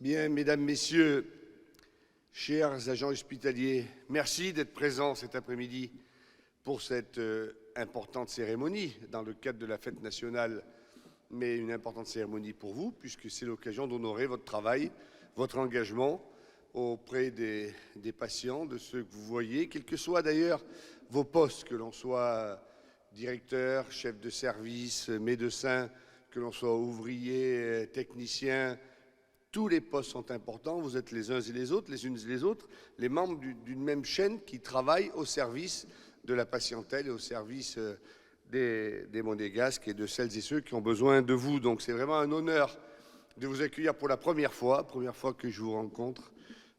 Bien, mesdames, messieurs, chers agents hospitaliers, merci d'être présents cet après-midi pour cette importante cérémonie dans le cadre de la fête nationale, mais une importante cérémonie pour vous, puisque c'est l'occasion d'honorer votre travail, votre engagement auprès des patients, de ceux que vous voyez, quels que soient d'ailleurs vos postes, que l'on soit directeur, chef de service, médecin, que l'on soit ouvrier, technicien. Tous les postes sont importants, vous êtes les uns et les autres, les unes et les autres, les membres d'une même chaîne qui travaillent au service de la patientèle et au service des Monégasques et de celles et ceux qui ont besoin de vous. Donc c'est vraiment un honneur de vous accueillir pour la première fois que je vous rencontre,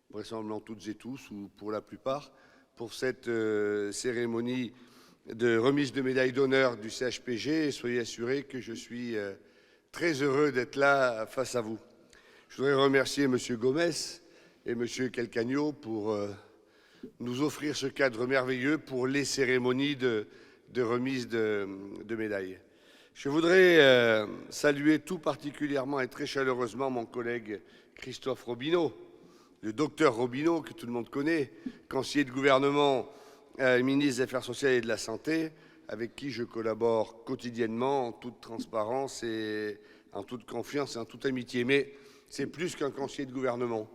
vraisemblablement toutes et tous, ou pour la plupart, pour cette cérémonie de remise de médaille d'honneur du CHPG. Et soyez assurés que je suis très heureux d'être là face à vous. Je voudrais remercier M. Gomes et M. Calcagno pour nous offrir ce cadre merveilleux pour les cérémonies de remise de médailles. Je voudrais saluer tout particulièrement et très chaleureusement mon collègue Christophe Robineau, le docteur Robineau, que tout le monde connaît, conseiller de gouvernement, ministre des Affaires sociales et de la Santé, avec qui je collabore quotidiennement en toute transparence et en toute confiance et en toute amitié. Mais c'est plus qu'un conseiller de gouvernement.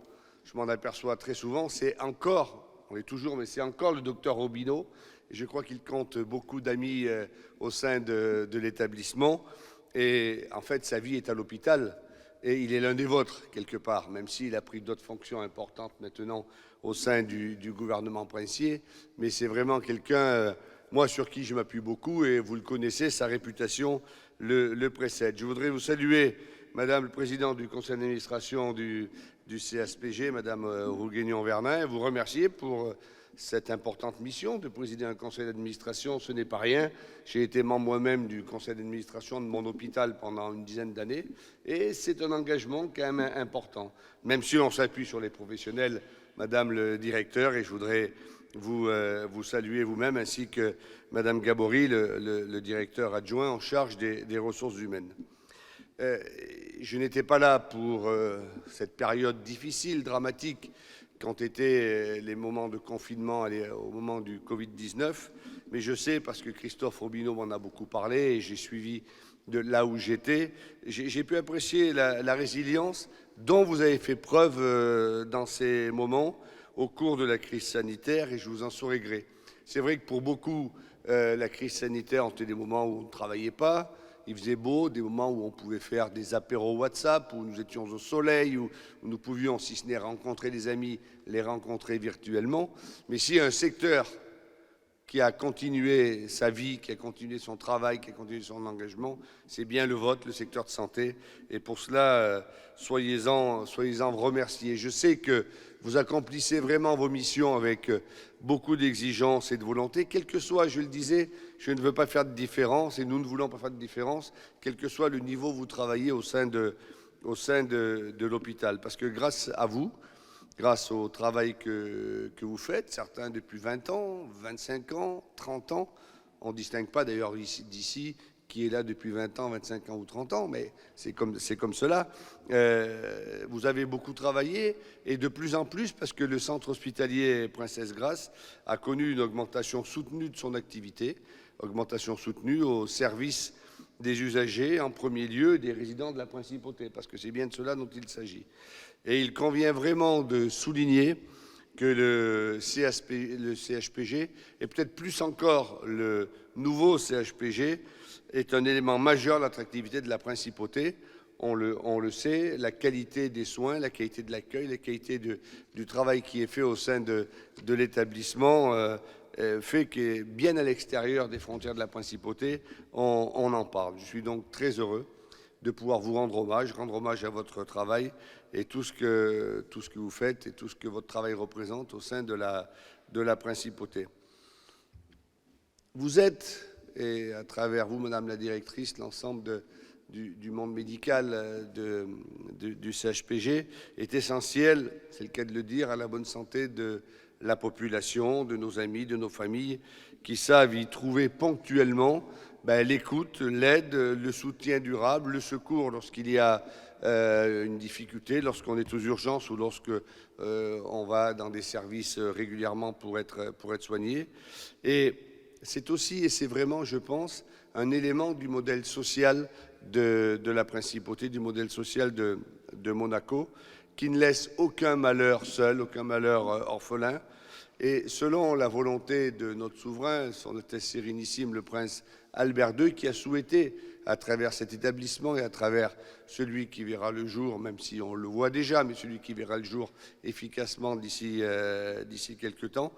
Je m'en aperçois très souvent. C'est encore, on est toujours, mais c'est encore le docteur Robineau. Et je crois qu'il compte beaucoup d'amis au sein de l'établissement. Et en fait, sa vie est à l'hôpital. Et il est l'un des vôtres, quelque part, même s'il a pris d'autres fonctions importantes maintenant au sein du gouvernement princier. Mais c'est vraiment quelqu'un, moi, sur qui je m'appuie beaucoup. Et vous le connaissez, sa réputation le précède. Je voudrais vous saluer, Madame le Président du Conseil d'administration du CSPG, Madame Rouguignon-Vernin, vous remercier pour cette importante mission de présider un conseil d'administration. Ce n'est pas rien. J'ai été membre moi-même du conseil d'administration de mon hôpital pendant une dizaine d'années et c'est un engagement quand même important, même si on s'appuie sur les professionnels, Madame le directeur, et je voudrais vous saluer vous-même ainsi que Madame Gabory, le directeur adjoint en charge des ressources humaines. Je n'étais pas là pour cette période difficile, dramatique, qu'ont été les moments de confinement au moment du Covid-19, mais je sais, parce que Christophe Robineau m'en a beaucoup parlé et j'ai suivi de là où j'étais, j'ai pu apprécier la résilience dont vous avez fait preuve dans ces moments au cours de la crise sanitaire et je vous en saurai gré. C'est vrai que pour beaucoup, la crise sanitaire était des moments où on ne travaillait pas. Il faisait beau, des moments où on pouvait faire des apéros WhatsApp, où nous étions au soleil, où nous pouvions, si ce n'est rencontrer des amis, les rencontrer virtuellement. Mais si un secteur qui a continué sa vie, qui a continué son travail, qui a continué son engagement, c'est bien le vôtre, le secteur de santé. Et pour cela, soyez-en remerciés. Je sais que vous accomplissez vraiment vos missions avec beaucoup d'exigence et de volonté, quel que soit, je le disais, je ne veux pas faire de différence et nous ne voulons pas faire de différence, quel que soit le niveau où vous travaillez au sein de l'hôpital. Parce que grâce à vous, grâce au travail que vous faites, certains depuis 20 ans, 25 ans, 30 ans, on ne distingue pas d'ailleurs d'ici qui est là depuis 20 ans, 25 ans ou 30 ans, mais c'est comme cela. Vous avez beaucoup travaillé et de plus en plus, parce que le centre hospitalier Princesse Grace a connu une augmentation soutenue de son activité, augmentation soutenue au service des usagers, en premier lieu des résidents de la principauté, parce que c'est bien de cela dont il s'agit. Et il convient vraiment de souligner que le CHPG, et peut-être plus encore le nouveau CHPG, est un élément majeur de l'attractivité de la principauté. On le sait, la qualité des soins, la qualité de l'accueil, la qualité du travail qui est fait au sein de l'établissement fait que bien à l'extérieur des frontières de la principauté, on en parle. Je suis donc très heureux de pouvoir vous rendre hommage à votre travail et tout ce que vous faites et tout ce que votre travail représente au sein de la principauté. Vous êtes, et à travers vous, Madame la Directrice, l'ensemble du monde médical du CHPG, est essentiel, c'est le cas de le dire, à la bonne santé de la population, de nos amis, de nos familles, qui savent y trouver ponctuellement l'écoute, l'aide, le soutien durable, le secours lorsqu'il y a une difficulté, lorsqu'on est aux urgences ou lorsque on va dans des services régulièrement pour être soigné. Et c'est aussi, et c'est vraiment, je pense, un élément du modèle social de la principauté, du modèle social de Monaco, qui ne laisse aucun malheur seul, aucun malheur orphelin. Et selon la volonté de notre souverain, son Altesse Sérénissime, le prince Albert II, qui a souhaité, à travers cet établissement et à travers celui qui verra le jour, même si on le voit déjà, mais celui qui verra le jour efficacement d'ici quelques temps,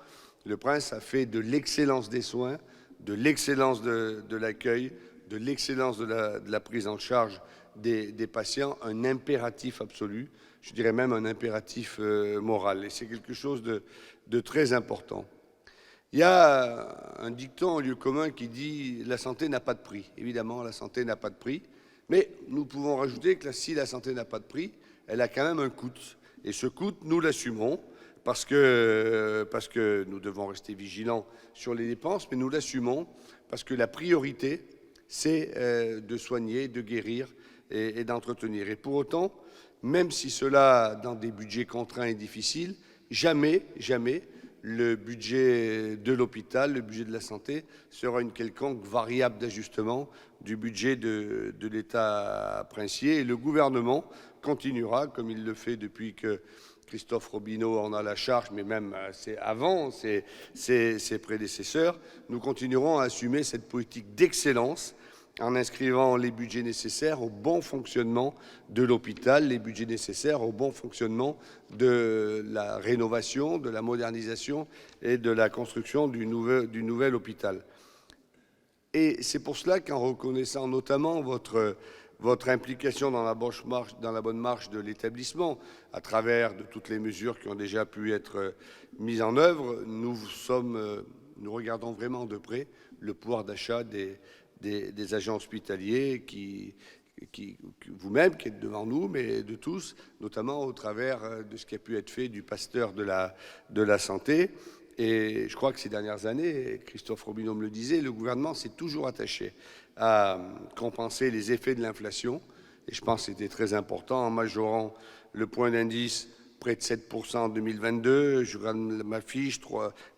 le prince a fait de l'excellence des soins, de l'excellence de l'accueil, de l'excellence de la prise en charge des patients un impératif absolu, je dirais même un impératif moral. Et c'est quelque chose de très important. Il y a un dicton en lieu commun qui dit « la santé n'a pas de prix ». Évidemment, la santé n'a pas de prix, mais nous pouvons rajouter que si la santé n'a pas de prix, elle a quand même un coût. Et ce coût, nous l'assumerons parce que nous devons rester vigilants sur les dépenses, mais nous l'assumons parce que la priorité, c'est de soigner, de guérir et d'entretenir. Et pour autant, même si cela, dans des budgets contraints et difficiles, jamais le budget de l'hôpital, le budget de la santé, sera une quelconque variable d'ajustement du budget de l'État princier. Et le gouvernement continuera, comme il le fait depuis que Christophe Robineau en a la charge, mais même avant ses prédécesseurs, nous continuerons à assumer cette politique d'excellence en inscrivant les budgets nécessaires au bon fonctionnement de l'hôpital, les budgets nécessaires au bon fonctionnement de la rénovation, de la modernisation et de la construction du nouvel hôpital. Et c'est pour cela qu'en reconnaissant notamment votre implication dans la bonne marche de l'établissement, à travers de toutes les mesures qui ont déjà pu être mises en œuvre, nous regardons vraiment de près le pouvoir d'achat des agents hospitaliers vous-même qui êtes devant nous, mais de tous, notamment au travers de ce qui a pu être fait du pasteur de la santé. Et je crois que ces dernières années, Christophe Robineau me le disait, le gouvernement s'est toujours attaché à compenser les effets de l'inflation. Et je pense que c'était très important en majorant le point d'indice près de 7% en 2022, je regarde ma fiche,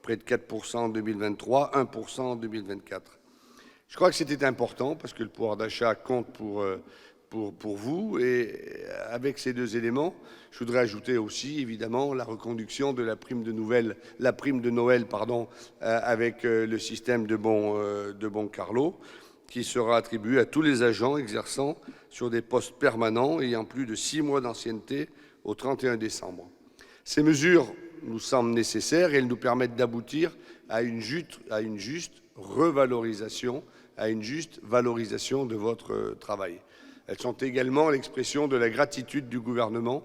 près de 4% en 2023, 1% en 2024. Je crois que c'était important parce que le pouvoir d'achat compte pour vous. Et avec ces deux éléments, je voudrais ajouter aussi, évidemment, la reconduction de la prime de Noël, avec le système de bon Carlo, qui sera attribué à tous les agents exerçant sur des postes permanents ayant plus de 6 mois d'ancienneté au 31 décembre. Ces mesures nous semblent nécessaires et elles nous permettent d'aboutir à une juste revalorisation, à une juste valorisation de votre travail. Elles sont également l'expression de la gratitude du gouvernement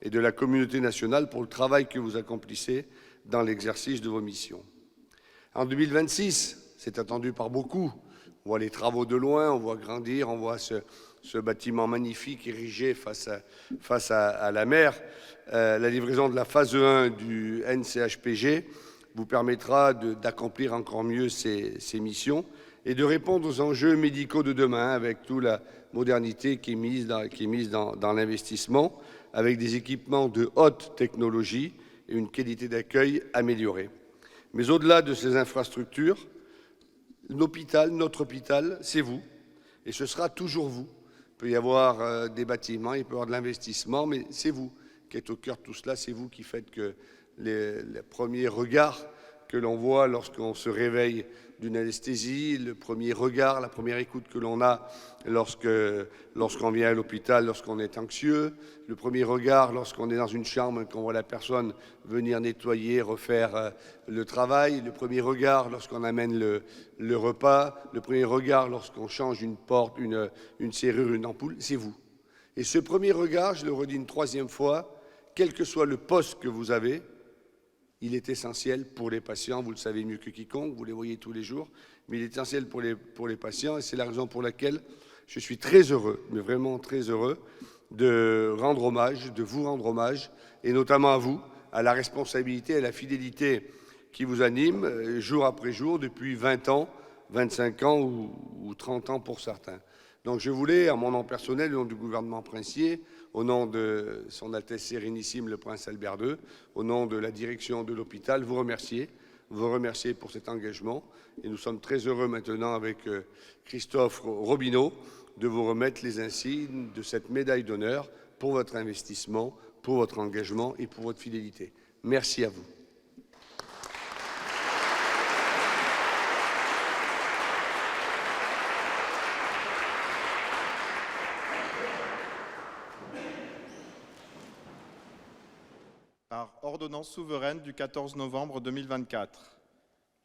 et de la communauté nationale pour le travail que vous accomplissez dans l'exercice de vos missions. En 2026, c'est attendu par beaucoup. On voit les travaux de loin, on voit grandir, on voit ce bâtiment magnifique érigé face à la mer. La livraison de la phase 1 du NCHPG vous permettra d'accomplir encore mieux ces missions et de répondre aux enjeux médicaux de demain avec toute la modernité qui est mise dans l'investissement, avec des équipements de haute technologie et une qualité d'accueil améliorée. Mais au-delà de ces infrastructures, notre hôpital, c'est vous, et ce sera toujours vous. Il peut y avoir des bâtiments, il peut y avoir de l'investissement, mais c'est vous qui êtes au cœur de tout cela, c'est vous qui faites que les premiers regards que l'on voit lorsqu'on se réveille d'une anesthésie, le premier regard, la première écoute que l'on a lorsqu'on vient à l'hôpital, lorsqu'on est anxieux, le premier regard lorsqu'on est dans une chambre, qu'on voit la personne venir nettoyer, refaire le travail, le premier regard lorsqu'on amène le repas, le premier regard lorsqu'on change une porte, une serrure, une ampoule, c'est vous. Et ce premier regard, je le redis une troisième fois, quel que soit le poste que vous avez, il est essentiel pour les patients, vous le savez mieux que quiconque, vous les voyez tous les jours, mais il est essentiel pour les patients et c'est la raison pour laquelle je suis très heureux, mais vraiment très heureux, de vous rendre hommage, et notamment à vous, à la responsabilité et à la fidélité qui vous anime jour après jour depuis 20 ans 25 ans ou 30 ans pour certains. Donc je voulais, à mon nom personnel, au nom du gouvernement princier, au nom de son Altesse Sérénissime le Prince Albert II, au nom de la direction de l'hôpital, vous remercier pour cet engagement. Et nous sommes très heureux maintenant avec Christophe Robineau de vous remettre les insignes de cette médaille d'honneur pour votre investissement, pour votre engagement et pour votre fidélité. Merci à vous. Par ordonnance souveraine du 14 novembre 2024,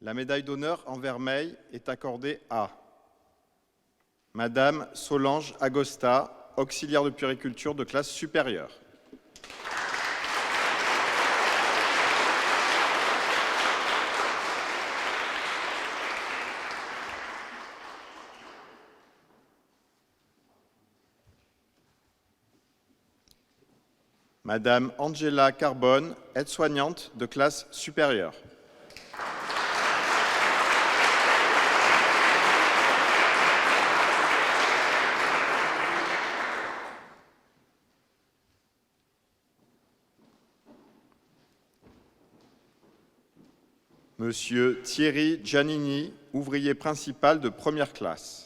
la médaille d'honneur en vermeil est accordée à Madame Solange Agosta, auxiliaire de puériculture de classe supérieure. Madame Angela Carbone, aide-soignante de classe supérieure. Monsieur Thierry Giannini, ouvrier principal de première classe.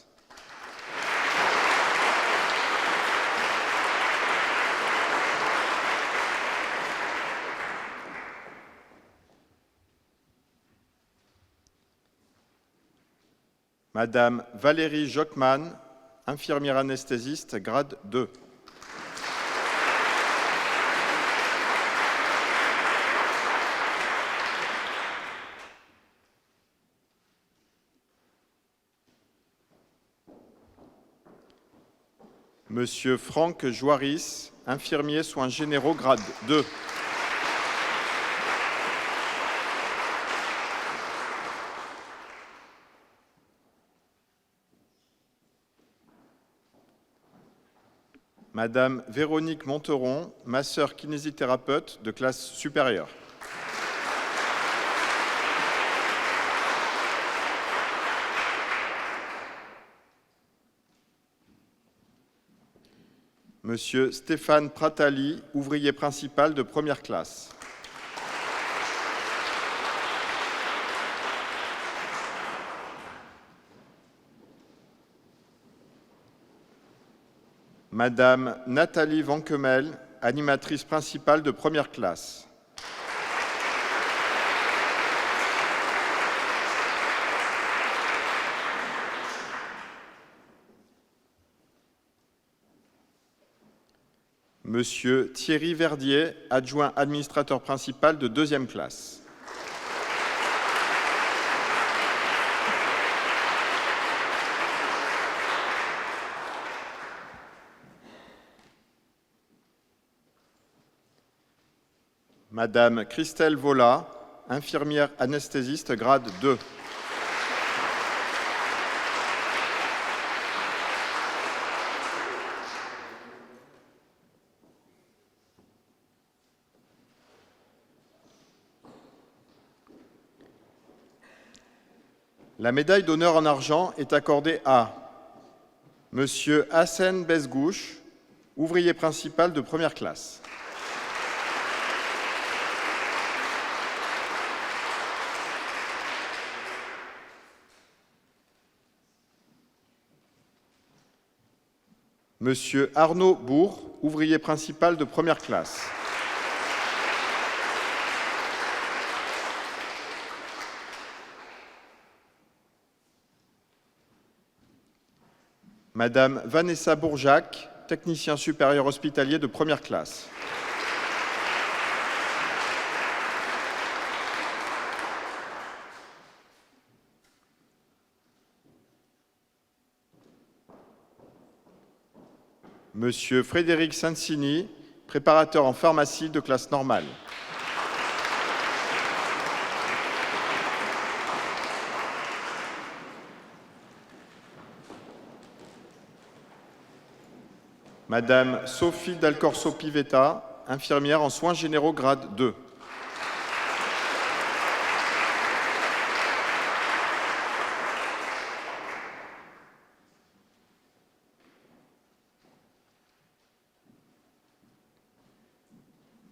Madame Valérie Jockman, infirmière anesthésiste, grade 2. Monsieur Franck Joiris, infirmier soins généraux, grade 2. Madame Véronique Monteron, masseur kinésithérapeute de classe supérieure. Monsieur Stéphane Pratali, ouvrier principal de première classe. Madame Nathalie Vankemel, animatrice principale de première classe. Monsieur Thierry Verdier, adjoint administrateur principal de deuxième classe. Madame Christelle Vola, infirmière anesthésiste, grade 2. La médaille d'honneur en argent est accordée à Monsieur Hassen Bezgouche, ouvrier principal de première classe. Monsieur Arnaud Bourg, ouvrier principal de première classe. Madame Vanessa Bourjac, technicien supérieur hospitalier de première classe. Monsieur Frédéric Sansini, préparateur en pharmacie de classe normale. Madame Sophie Dalcorso-Pivetta, infirmière en soins généraux, grade 2.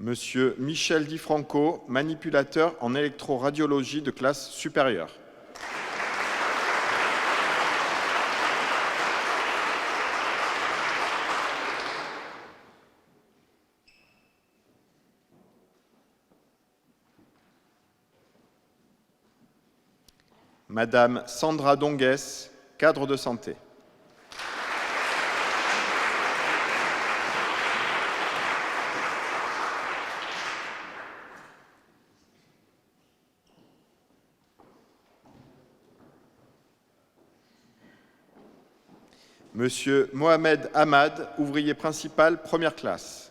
Monsieur Michel Di Franco, manipulateur en électroradiologie de classe supérieure. Madame Sandra Dongues, cadre de santé. Monsieur Mohamed Ahmad, ouvrier principal, première classe.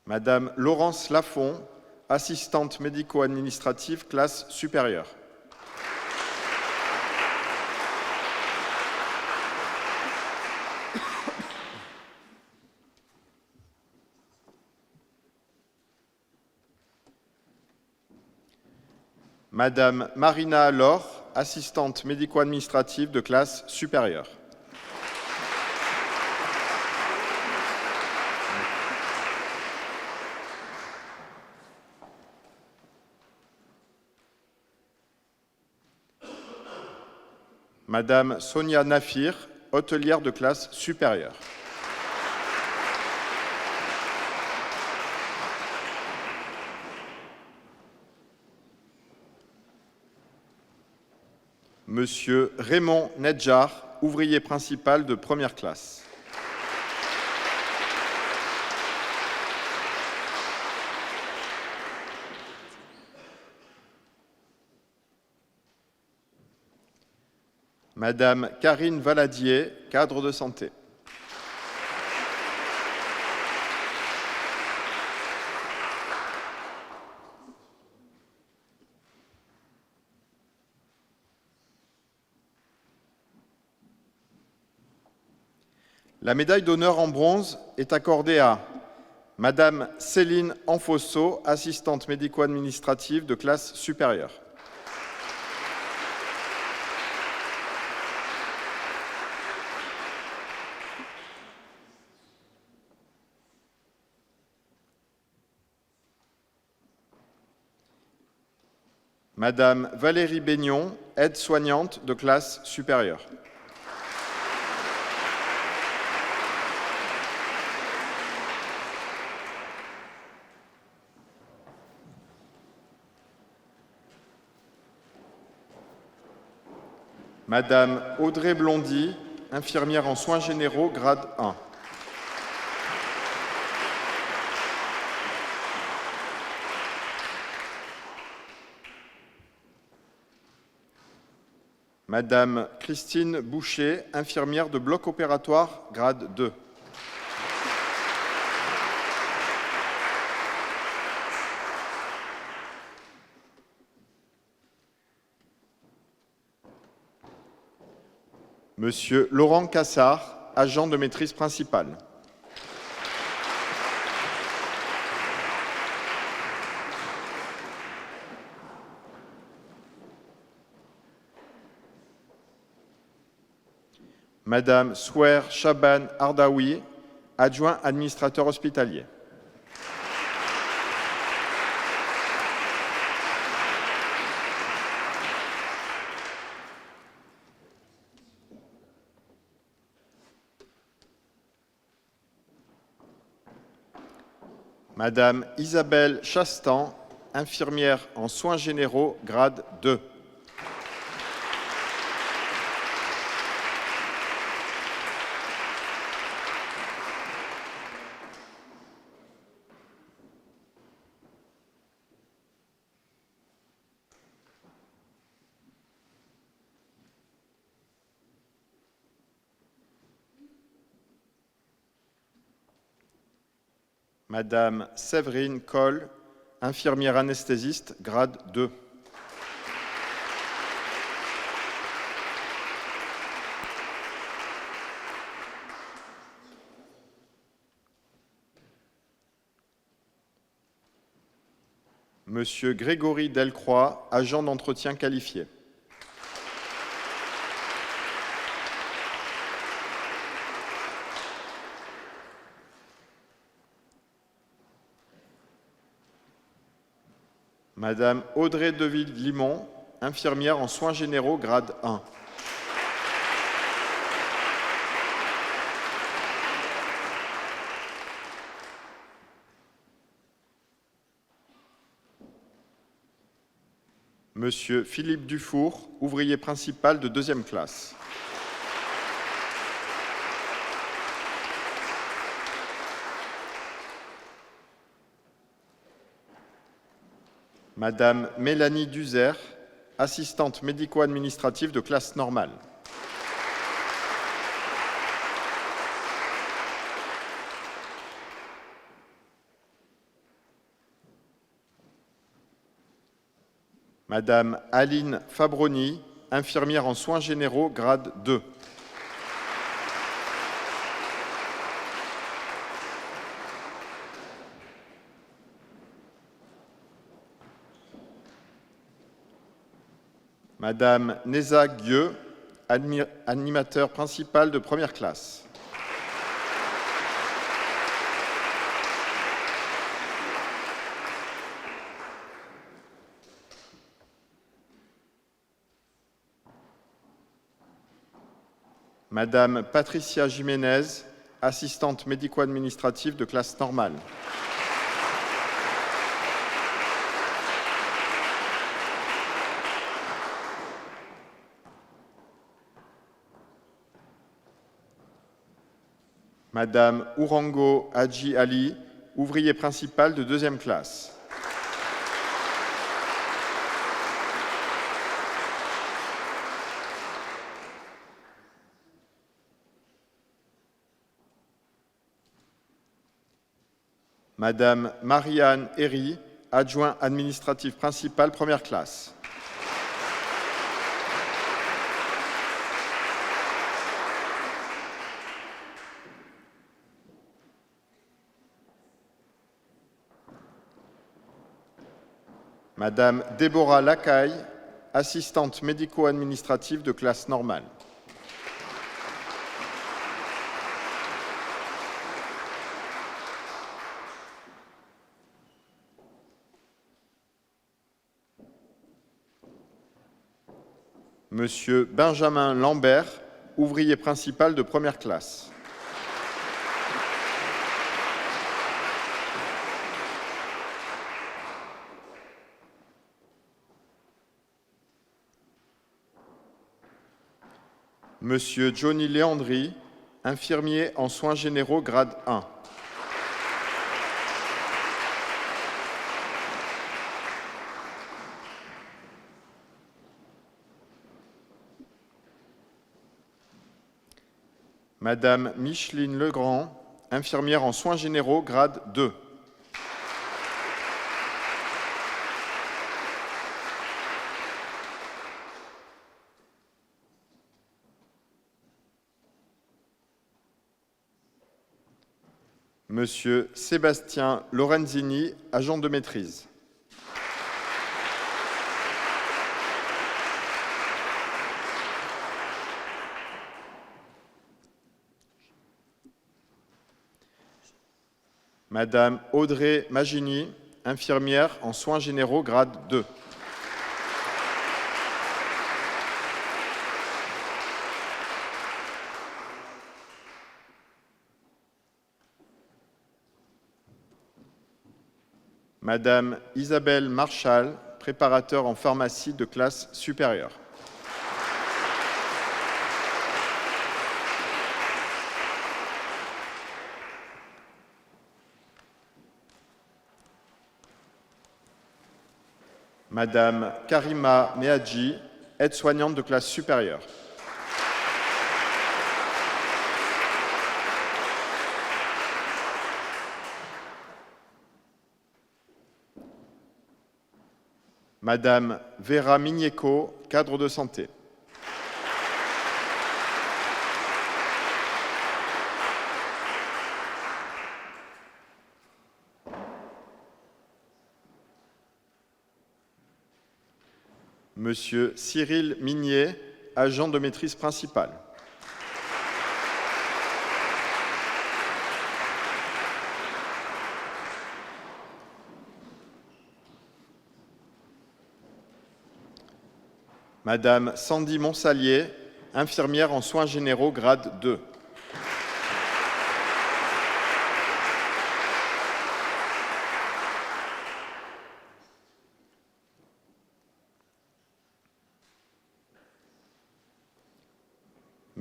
Madame Laurence Lafont, assistante médico-administrative, classe supérieure. Madame Marina Laure, assistante médico-administrative de classe supérieure. Madame Sonia Nafir, hôtelière de classe supérieure. Monsieur Raymond Nedjar, ouvrier principal de première classe. Madame Karine Valadier, cadre de santé. La médaille d'honneur en bronze est accordée à Madame Céline Anfosso, assistante médico-administrative de classe supérieure. Madame Valérie Baignon, aide-soignante de classe supérieure. Madame Audrey Blondy, infirmière en soins généraux, grade 1. Madame Christine Boucher, infirmière de bloc opératoire, grade 2. Monsieur Laurent Cassard, agent de maîtrise principale. Madame Souer Chaban Ardaoui, adjoint administrateur hospitalier. Madame Isabelle Chastan, infirmière en soins généraux, grade 2. Madame Séverine Coll, infirmière anesthésiste, grade 2. Monsieur Grégory Delcroix, agent d'entretien qualifié. Madame Audrey Deville-Limon, infirmière en soins généraux, grade 1. Monsieur Philippe Dufour, ouvrier principal de 2e classe. Madame Mélanie Duzer, assistante médico-administrative de classe normale. Madame Aline Fabroni, infirmière en soins généraux, grade 2. Madame Neza Gueux, animateur principal de 1re classe. Madame Patricia Jiménez, assistante médico-administrative de classe normale. Madame Ourango Hadji Ali, ouvrier principal de 2e classe. Madame Marianne Herry, adjoint administratif principal 1re classe. Madame Déborah Lacaille, assistante médico-administrative de classe normale. Monsieur Benjamin Lambert, ouvrier principal de 1re classe. Monsieur Johnny Léandry, infirmier en soins généraux, grade 1. Madame Micheline Legrand, infirmière en soins généraux, grade 2. Monsieur Sébastien Lorenzini, agent de maîtrise. Madame Audrey Magini, infirmière en soins généraux, grade 2. Madame Isabelle Marchal, préparateur en pharmacie de classe supérieure. Madame Karima Meadji, aide-soignante de classe supérieure. Madame Vera Migneco, cadre de santé. Monsieur Cyril Mignet, agent de maîtrise principale. Madame Sandy Monsalier, infirmière en soins généraux, grade 2.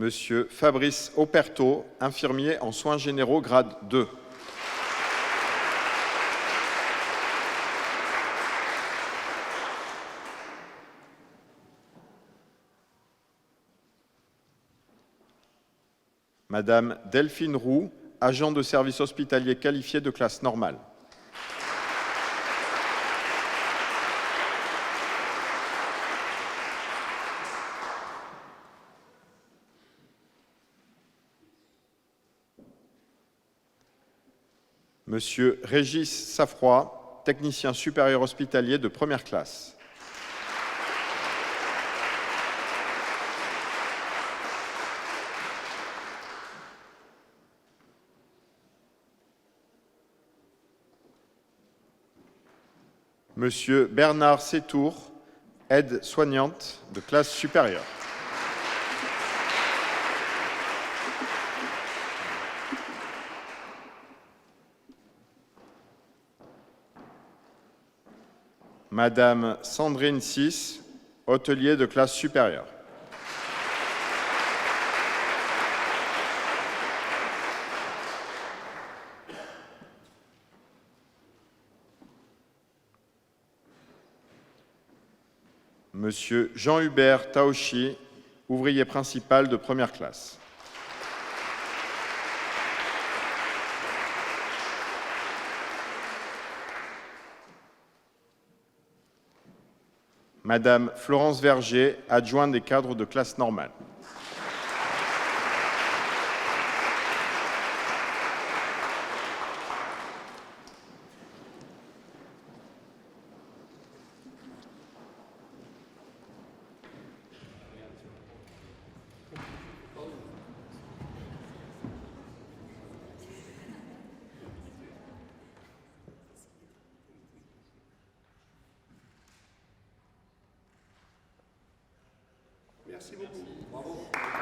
Monsieur Fabrice Operto, infirmier en soins généraux, grade 2. Madame Delphine Roux, agent de service hospitalier qualifié de classe normale. Monsieur Régis Safroy, technicien supérieur hospitalier de première classe. Monsieur Bernard Sétour, aide-soignante de classe supérieure. Madame Sandrine Sis, hôtelier de classe supérieure. Monsieur Jean-Hubert Taochi, ouvrier principal de première classe. Madame Florence Verger, adjointe des cadres de classe normale. Merci beaucoup. Bravo.